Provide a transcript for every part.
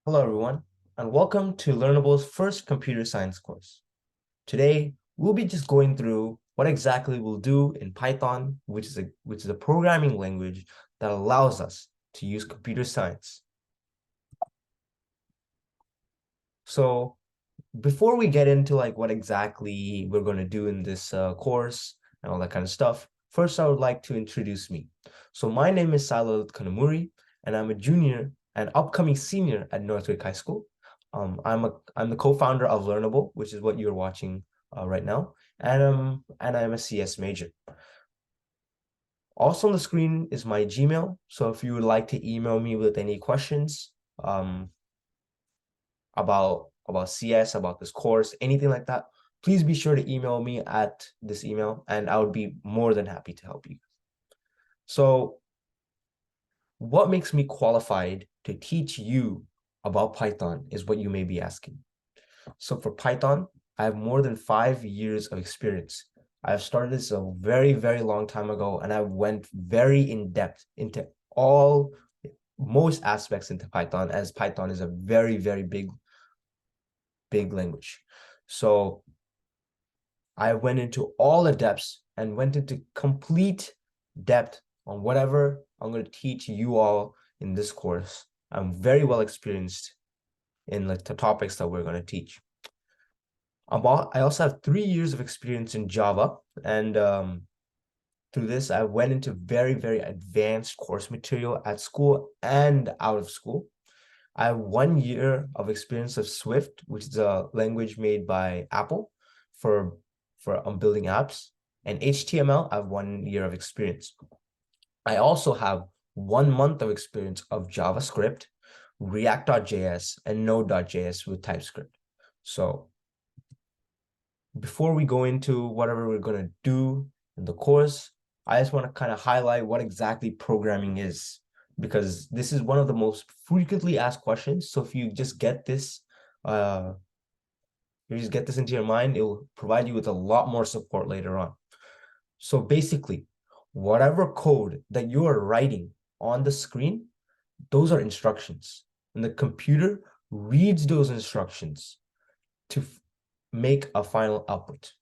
Hello, everyone, and welcome to Learnable's first computer science course. Today, we'll be just going through what exactly we'll do in Python, which is a programming language that allows us to use computer science. So, before we get into what exactly we're going to do in this course and all that kind of stuff, first I would like to introduce me. So, my name is Silo Kanamuri, and I'm a junior and upcoming senior at Northwick High School. I'm the co-founder of Learnable, which is what you're watching right now, and I'm a CS major. Also on the screen is my Gmail. So if you would like to email me with any questions um, about CS, about this course, anything like that, please be sure to email me at this email, and I would be more than happy to help you. So what makes me qualified to teach you about Python is what you may be asking. So for Python, I have more than 5 years of experience. I've started this a very, very long time ago, and I went very in depth into most aspects into Python, as Python is a very, very big language. So I went into all the depths and went into complete depth on whatever I'm going to teach you all in this course. I'm very well experienced in the topics that we're going to teach. I also have 3 years of experience in Java, and through this, I went into very, very advanced course material at school and out of school. I have 1 year of experience of Swift, which is a language made by Apple for building apps, and HTML. I have 1 year of experience. I also have 1 month of experience of JavaScript, React.js, and Node.js with TypeScript. So before we go into whatever we're going to do in the course, I just want to kind of highlight what exactly programming is, because this is one of the most frequently asked questions. So if you just get this, into your mind, it will provide you with a lot more support later on. So basically, whatever code that you are writing on the screen, those are instructions, and the computer reads those instructions to make a final output.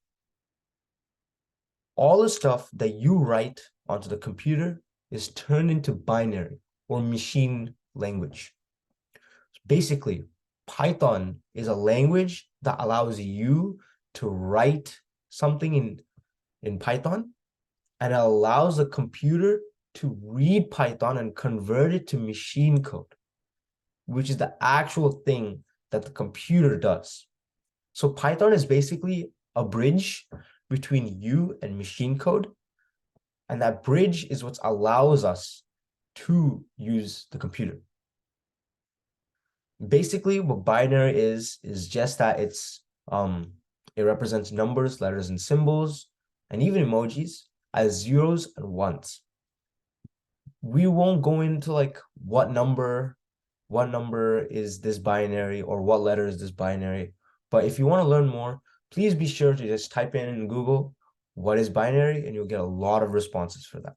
All the stuff that you write onto the computer is turned into binary or machine language. Basically, Python is a language that allows you to write something in Python, and it allows the computer to read Python and convert it to machine code, which is the actual thing that the computer does. So Python is basically a bridge between you and machine code, and that bridge is what allows us to use the computer. Basically, what binary is just that it represents numbers, letters, and symbols, and even emojis as zeros and ones. We won't go into what number is this binary or what letter is this binary. But if you want to learn more, please be sure to just type in Google what is binary, and you'll get a lot of responses for that.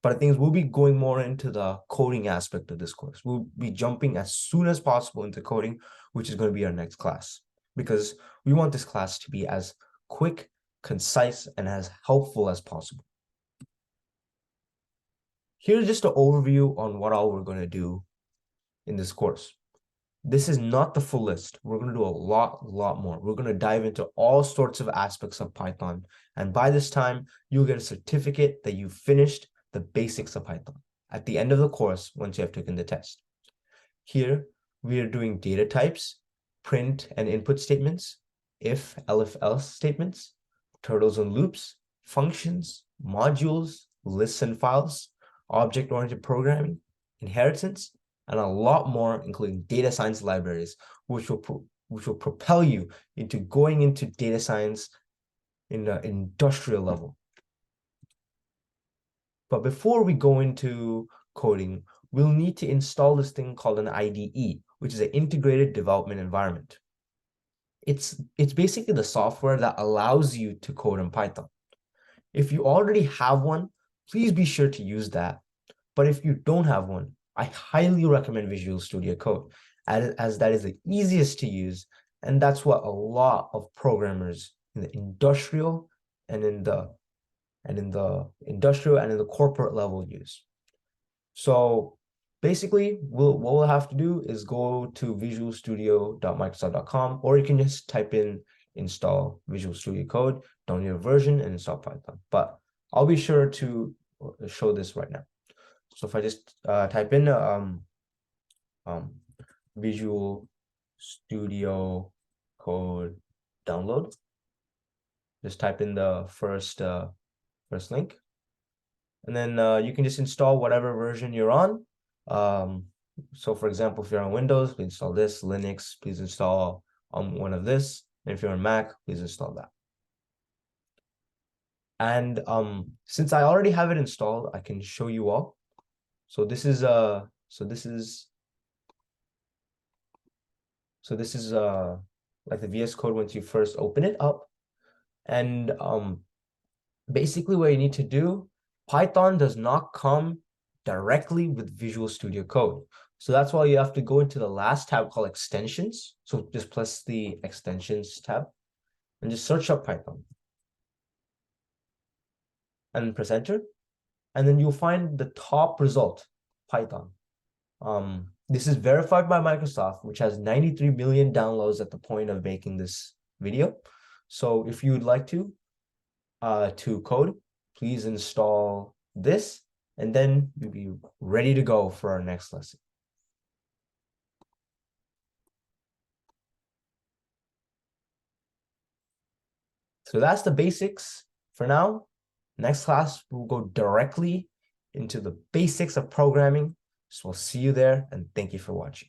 But the thing is, we'll be going more into the coding aspect of this course. We'll be jumping as soon as possible into coding, which is going to be our next class, because we want this class to be as quick, concise, and as helpful as possible. Here's just an overview on what all we're going to do in this course. This is not the full list. We're going to do a lot more. We're going to dive into all sorts of aspects of Python. And by this time, you'll get a certificate that you finished the basics of Python at the end of the course once you have taken the test. Here, we are doing data types, print and input statements, if, elif, else statements, turtles and loops, functions, modules, lists and files, object-oriented programming, inheritance, and a lot more, including data science libraries, which will propel you into going into data science in the industrial level. But before we go into coding, we'll need to install this thing called an IDE, which is an integrated development environment. It's basically the software that allows you to code in Python. If you already have one, please be sure to use that. But if you don't have one, I highly recommend Visual Studio Code, as that is the easiest to use. And that's what a lot of programmers in the industrial and in the corporate level use. So basically, what we'll have to do is go to visualstudio.microsoft.com, or you can just type in install Visual Studio Code, download a version, and install Python. But I'll be sure to show this right now. So if I just type in Visual Studio Code download, just type in the first link, and then you can just install whatever version you're on. So for example, if you're on Windows, please install this. Linux, please install one of this. And if you're on Mac, please install that. And since I already have it installed, I can show you all. So this is like the VS Code once you first open it up. And basically what you need to do, Python does not come directly with Visual Studio Code. So that's why you have to go into the last tab called extensions. So just press the extensions tab and just search up Python. And press enter. And then you'll find the top result, Python. This is verified by Microsoft, which has 93 million downloads at the point of making this video. So if you would like to code, please install this, and then you'll be ready to go for our next lesson. So that's the basics for now. Next class, we'll go directly into the basics of programming. So we'll see you there, and thank you for watching.